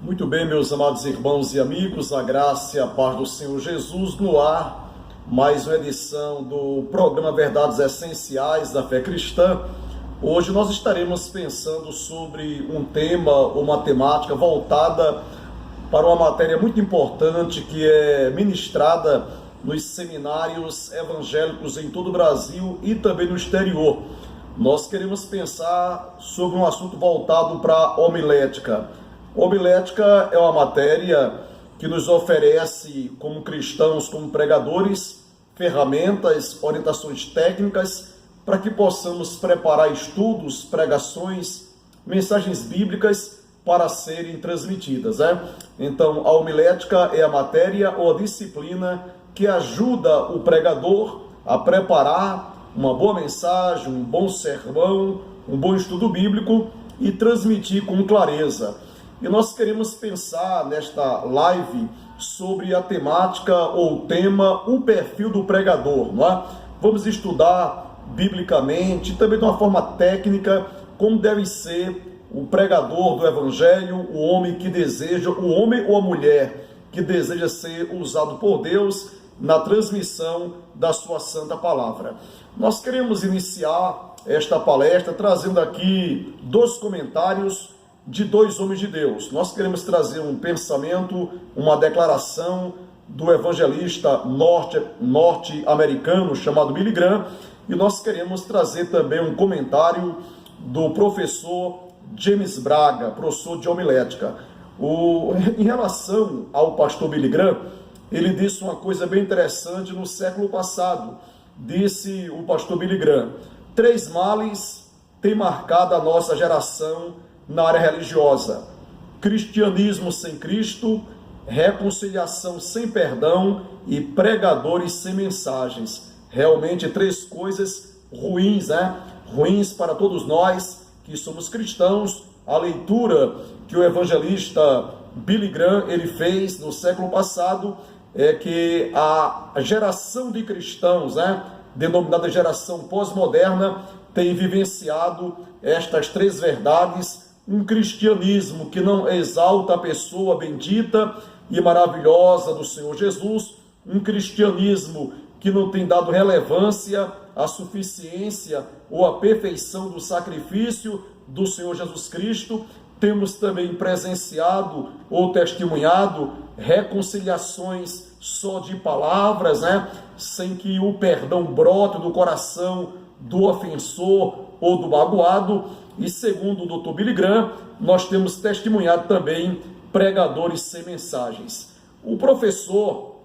Muito bem, meus amados irmãos e amigos, a graça e a paz do Senhor Jesus no ar, mais uma edição do programa Verdades Essenciais da Fé Cristã. Hoje nós estaremos pensando sobre um tema ou uma temática voltada para uma matéria muito importante que é ministrada nos seminários evangélicos em todo o Brasil e também no exterior. Nós queremos pensar sobre um assunto voltado para a homilética. Homilética é uma matéria que nos oferece, como cristãos, como pregadores, ferramentas, orientações técnicas para que possamos preparar estudos, pregações, mensagens bíblicas para serem transmitidas. Então, a homilética é a matéria ou a disciplina que ajuda o pregador a preparar uma boa mensagem, um bom sermão, um bom estudo bíblico e transmitir com clareza. E nós queremos pensar nesta live sobre a temática ou tema, o perfil do pregador, não é? Vamos estudar biblicamente, também de uma forma técnica, como deve ser o pregador do evangelho, o homem que deseja, o homem ou a mulher que deseja ser usado por Deus na transmissão da sua santa palavra. Nós queremos iniciar esta palestra trazendo aqui dois comentários de dois homens de Deus. Nós queremos trazer um pensamento, uma declaração do evangelista norte-americano chamado Billy Graham, e nós queremos trazer também um comentário do professor James Braga, professor de homilética. Em relação ao pastor Billy Graham, ele disse uma coisa bem interessante no século passado. Disse o pastor Billy Graham: 3 males têm marcado a nossa geração na área religiosa: cristianismo sem Cristo, reconciliação sem perdão e pregadores sem mensagens. Realmente 3 coisas ruins, ruins para todos nós que somos cristãos. A leitura que o evangelista Billy Graham ele fez no século passado é que a geração de cristãos, denominada geração pós-moderna, tem vivenciado estas 3 verdades: um cristianismo que não exalta a pessoa bendita e maravilhosa do Senhor Jesus, um cristianismo que não tem dado relevância à suficiência ou à perfeição do sacrifício do Senhor Jesus Cristo. Temos também presenciado ou testemunhado reconciliações só de palavras, sem que o perdão brote do coração do ofensor ou do magoado. E segundo o Dr. Billy Graham, nós temos testemunhado também pregadores sem mensagens. O professor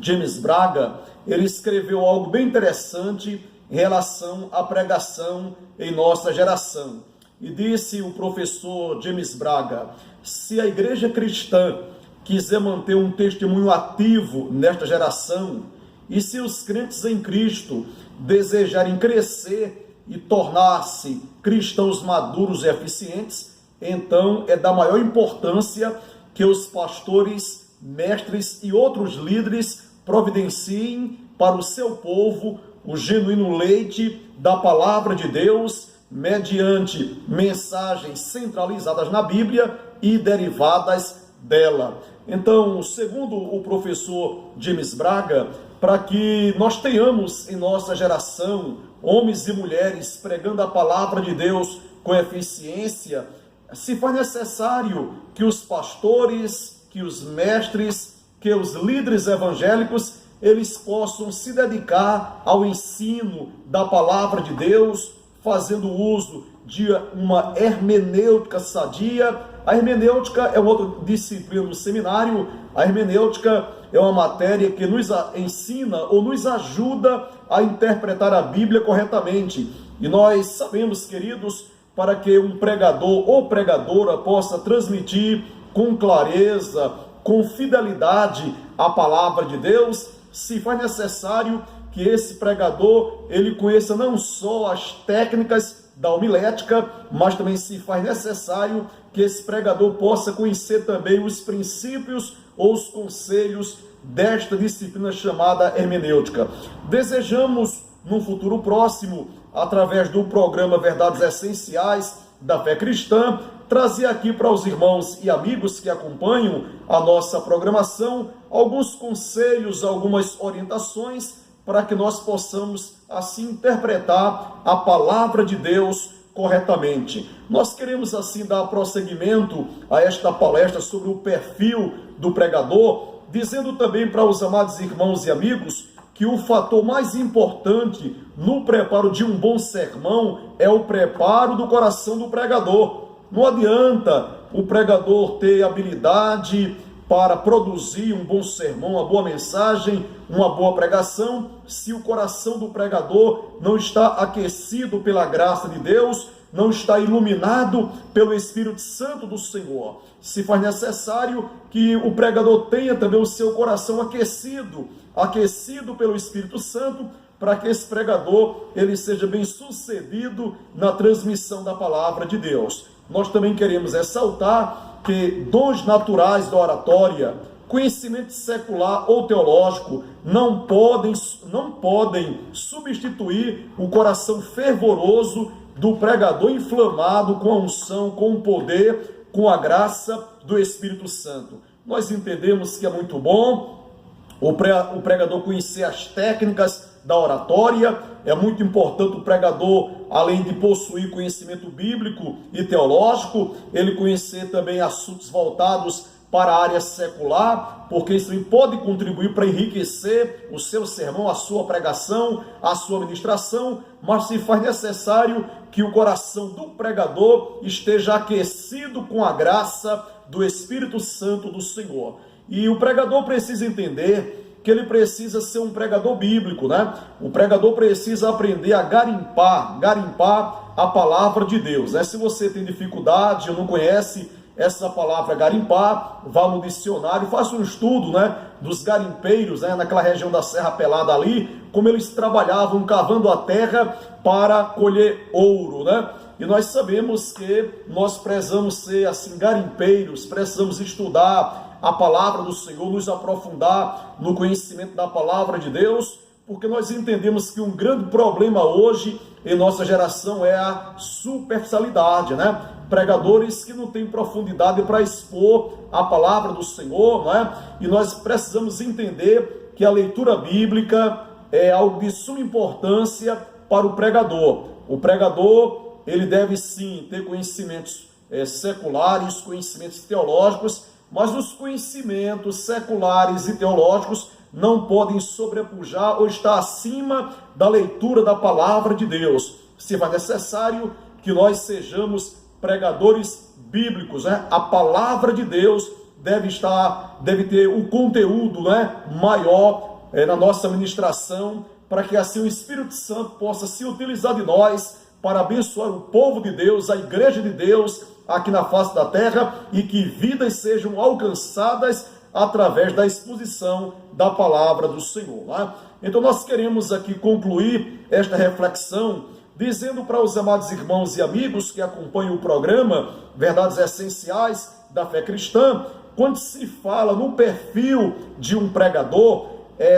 James Braga, ele escreveu algo bem interessante em relação à pregação em nossa geração. E disse o professor James Braga: se a igreja cristã quiser manter um testemunho ativo nesta geração, e se os crentes em Cristo desejarem crescer e tornar-se cristãos maduros e eficientes, então é da maior importância que os pastores, mestres e outros líderes providenciem para o seu povo o genuíno leite da palavra de Deus, mediante mensagens centralizadas na Bíblia e derivadas dela. Então, segundo o professor James Braga, para que nós tenhamos em nossa geração homens e mulheres pregando a palavra de Deus com eficiência, se faz necessário que os pastores, que os mestres, que os líderes evangélicos, eles possam se dedicar ao ensino da palavra de Deus, fazendo uso de uma hermenêutica sadia. A hermenêutica é outra disciplina do seminário. A hermenêutica é uma matéria que nos ensina ou nos ajuda a interpretar a Bíblia corretamente. E nós sabemos, queridos, para que um pregador ou pregadora possa transmitir com clareza, com fidelidade a palavra de Deus, se faz necessário que esse pregador ele conheça não só as técnicas da homilética, mas também se faz necessário que esse pregador possa conhecer também os princípios ou os conselhos desta disciplina chamada hermenêutica. Desejamos, num futuro próximo, através do programa Verdades Essenciais da Fé Cristã, trazer aqui para os irmãos e amigos que acompanham a nossa programação alguns conselhos, algumas orientações para que nós possamos assim interpretar a palavra de Deus corretamente. Nós queremos assim dar prosseguimento a esta palestra sobre o perfil do pregador, dizendo também para os amados irmãos e amigos que o fator mais importante no preparo de um bom sermão é o preparo do coração do pregador. Não adianta o pregador ter habilidade para produzir um bom sermão, uma boa mensagem, uma boa pregação, se o coração do pregador não está aquecido pela graça de Deus, não está iluminado pelo Espírito Santo do Senhor. Se faz necessário que o pregador tenha também o seu coração aquecido pelo Espírito Santo, para que esse pregador ele seja bem sucedido na transmissão da palavra de Deus. Nós também queremos ressaltar que dons naturais da oratória, conhecimento secular ou teológico, não podem substituir o coração fervoroso do pregador inflamado com a unção, com o poder, com a graça do Espírito Santo. Nós entendemos que é muito bom o pregador conhecer as técnicas da oratória, é muito importante o pregador, além de possuir conhecimento bíblico e teológico, ele conhecer também assuntos voltados para a área secular, porque isso pode contribuir para enriquecer o seu sermão, a sua pregação, a sua ministração, mas se faz necessário que o coração do pregador esteja aquecido com a graça do Espírito Santo do Senhor. E o pregador precisa entender que ele precisa ser um pregador bíblico, né? O pregador precisa aprender a garimpar a palavra de Deus, né? Se você tem dificuldade ou não conhece essa palavra garimpar, vá no dicionário, faça um estudo, né, dos garimpeiros, né, naquela região da Serra Pelada ali, como eles trabalhavam cavando a terra para colher ouro, né? E nós sabemos que nós precisamos ser assim garimpeiros, precisamos estudar a palavra do Senhor, nos aprofundar no conhecimento da palavra de Deus, porque nós entendemos que um grande problema hoje em nossa geração é a superficialidade, né? Pregadores que não têm profundidade para expor a palavra do Senhor, né? E nós precisamos entender que a leitura bíblica é algo de suma importância para o pregador. O pregador, ele deve sim ter conhecimentos seculares, conhecimentos teológicos, mas os conhecimentos seculares e teológicos não podem sobrepujar ou estar acima da leitura da palavra de Deus. Se for necessário que nós sejamos pregadores bíblicos, né? A palavra de Deus deve ter um conteúdo, né, maior na nossa ministração, para que assim o Espírito Santo possa se utilizar de nós para abençoar o povo de Deus, a igreja de Deus aqui na face da terra, e que vidas sejam alcançadas através da exposição da palavra do Senhor, né? Então nós queremos aqui concluir esta reflexão dizendo para os amados irmãos e amigos que acompanham o programa Verdades Essenciais da Fé Cristã, quando se fala no perfil de um pregador,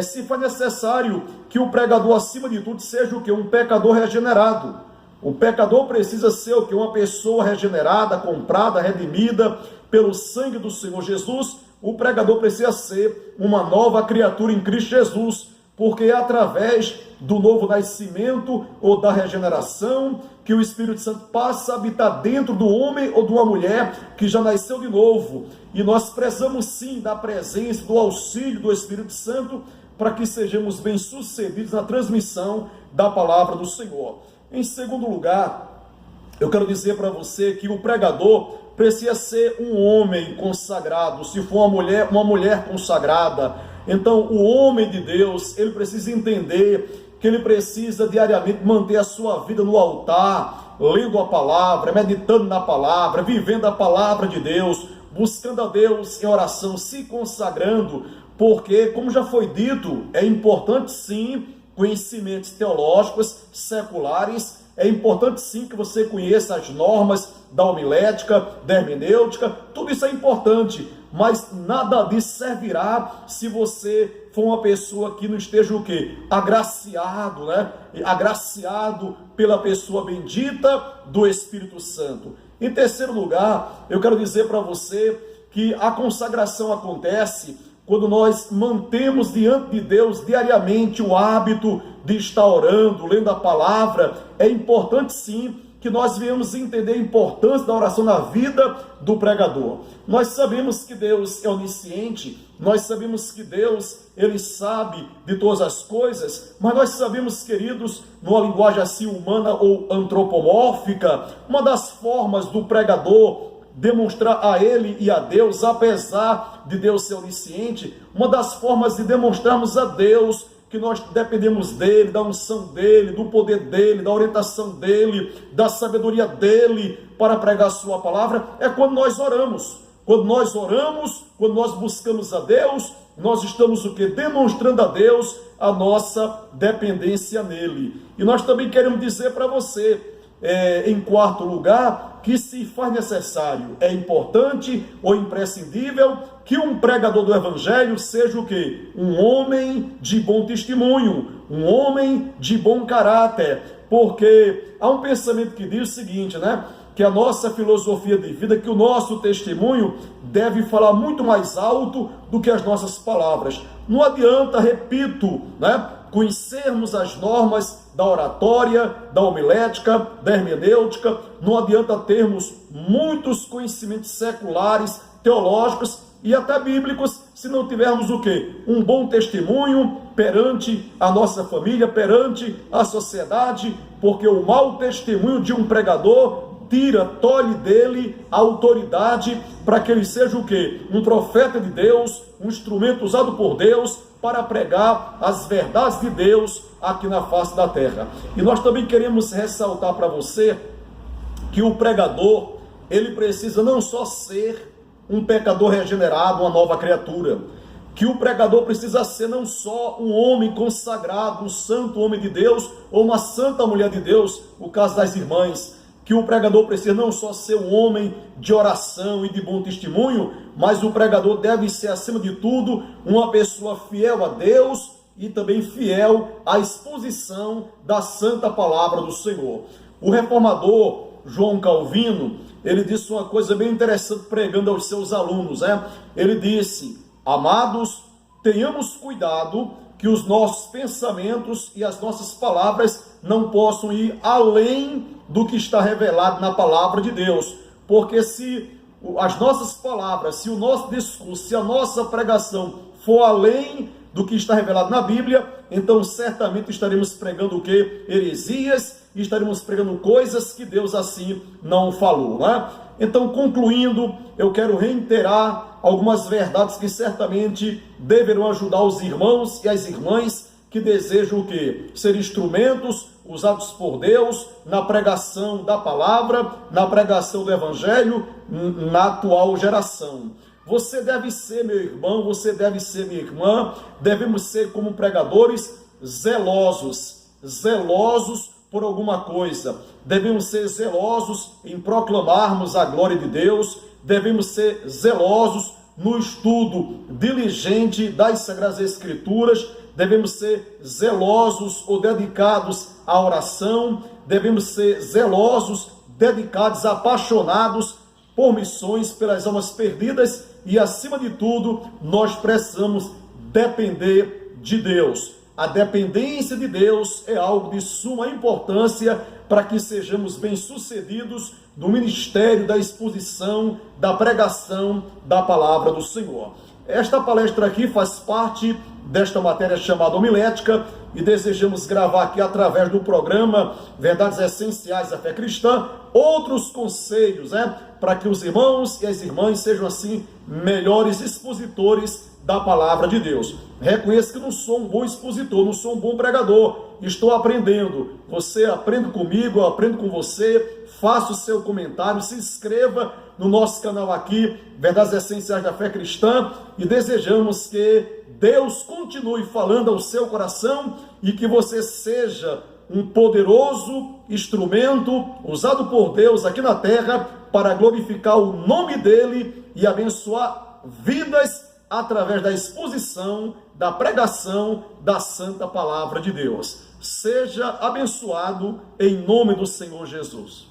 se for necessário que o pregador, acima de tudo, seja o quê? Um pecador regenerado. O pecador precisa ser o quê? Uma pessoa regenerada, comprada, redimida pelo sangue do Senhor Jesus. O pregador precisa ser uma nova criatura em Cristo Jesus, porque é através do novo nascimento ou da regeneração que o Espírito Santo passa a habitar dentro do homem ou de uma mulher que já nasceu de novo. E nós precisamos sim da presença, do auxílio do Espírito Santo para que sejamos bem-sucedidos na transmissão da palavra do Senhor. Em segundo lugar, eu quero dizer para você que o pregador precisa ser um homem consagrado. Se for uma mulher consagrada, então o homem de Deus, ele precisa entender que ele precisa diariamente manter a sua vida no altar, lendo a palavra, meditando na palavra, vivendo a palavra de Deus, buscando a Deus em oração, se consagrando, porque, como já foi dito, é importante sim conhecimentos teológicos, seculares, é importante sim que você conheça as normas da homilética, da hermenêutica, tudo isso é importante, mas nada disso servirá se você for uma pessoa que não esteja o quê? Agraciado, né? Agraciado pela pessoa bendita do Espírito Santo. Em terceiro lugar, eu quero dizer para você que a consagração acontece quando nós mantemos diante de Deus diariamente o hábito de estar orando, lendo a palavra. É importante sim que nós venhamos entender a importância da oração na vida do pregador. Nós sabemos que Deus é onisciente, nós sabemos que Deus, Ele sabe de todas as coisas, mas nós sabemos, queridos, numa linguagem assim humana ou antropomórfica, uma das formas do pregador demonstrar a Ele e a Deus, apesar de Deus ser onisciente, uma das formas de demonstrarmos a Deus que nós dependemos dEle, da unção dEle, do poder dEle, da orientação dEle, da sabedoria dEle para pregar a sua palavra, é quando nós oramos. Quando nós oramos, quando nós buscamos a Deus, nós estamos o quê? Demonstrando a Deus a nossa dependência nele. E nós também queremos dizer para você, em quarto lugar, que se faz necessário, é importante ou imprescindível que um pregador do evangelho seja o quê? Um homem de bom testemunho, um homem de bom caráter, porque há um pensamento que diz o seguinte, né? Que a nossa filosofia de vida, que o nosso testemunho deve falar muito mais alto do que as nossas palavras. Não adianta, repito, né? Conhecermos as normas da oratória, da homilética, da hermenêutica, não adianta termos muitos conhecimentos seculares, teológicos e até bíblicos, se não tivermos o quê? Um bom testemunho perante a nossa família, perante a sociedade, porque o mau testemunho de um pregador tolhe dele a autoridade para que ele seja o quê? Um profeta de Deus, um instrumento usado por Deus para pregar as verdades de Deus aqui na face da terra. E nós também queremos ressaltar para você que o pregador, ele precisa não só ser um pecador regenerado, uma nova criatura, que o pregador precisa ser não só um homem consagrado, um santo homem de Deus, ou uma santa mulher de Deus, o caso das irmãs, que o pregador precisa não só ser um homem de oração e de bom testemunho, mas o pregador deve ser, acima de tudo, uma pessoa fiel a Deus e também fiel à exposição da santa palavra do Senhor. O reformador João Calvino, ele disse uma coisa bem interessante pregando aos seus alunos, Ele disse: amados, tenhamos cuidado que os nossos pensamentos e as nossas palavras não possam ir além do que está revelado na palavra de Deus, porque se as nossas palavras, se o nosso discurso, se a nossa pregação for além do que está revelado na Bíblia, então certamente estaremos pregando o quê? Heresias, e estaremos pregando coisas que Deus assim não falou, né? Então, concluindo, eu quero reiterar algumas verdades que certamente deverão ajudar os irmãos e as irmãs que desejam o quê? Ser instrumentos usados por Deus na pregação da palavra, na pregação do evangelho, na atual geração. Você deve ser, meu irmão, você deve ser, minha irmã, devemos ser como pregadores zelosos por alguma coisa. Devemos ser zelosos em proclamarmos a glória de Deus, devemos ser zelosos no estudo diligente das Sagradas Escrituras, devemos ser zelosos ou dedicados à oração, devemos ser zelosos, dedicados, apaixonados por missões, pelas almas perdidas e, acima de tudo, nós precisamos depender de Deus. A dependência de Deus é algo de suma importância para que sejamos bem-sucedidos no ministério da exposição, da pregação da palavra do Senhor. Esta palestra aqui faz parte desta matéria chamada homilética e desejamos gravar aqui através do programa Verdades Essenciais da Fé Cristã outros conselhos, para que os irmãos e as irmãs sejam assim melhores expositores da palavra de Deus. Reconheço que não sou um bom expositor, não sou um bom pregador, estou aprendendo. Você aprende comigo, eu aprendo com você. Faça o seu comentário, se inscreva no nosso canal aqui, Verdades Essenciais da Fé Cristã, e desejamos que Deus continue falando ao seu coração e que você seja um poderoso instrumento usado por Deus aqui na terra para glorificar o nome dele e abençoar vidas através da exposição, da pregação da santa palavra de Deus. Seja abençoado em nome do Senhor Jesus.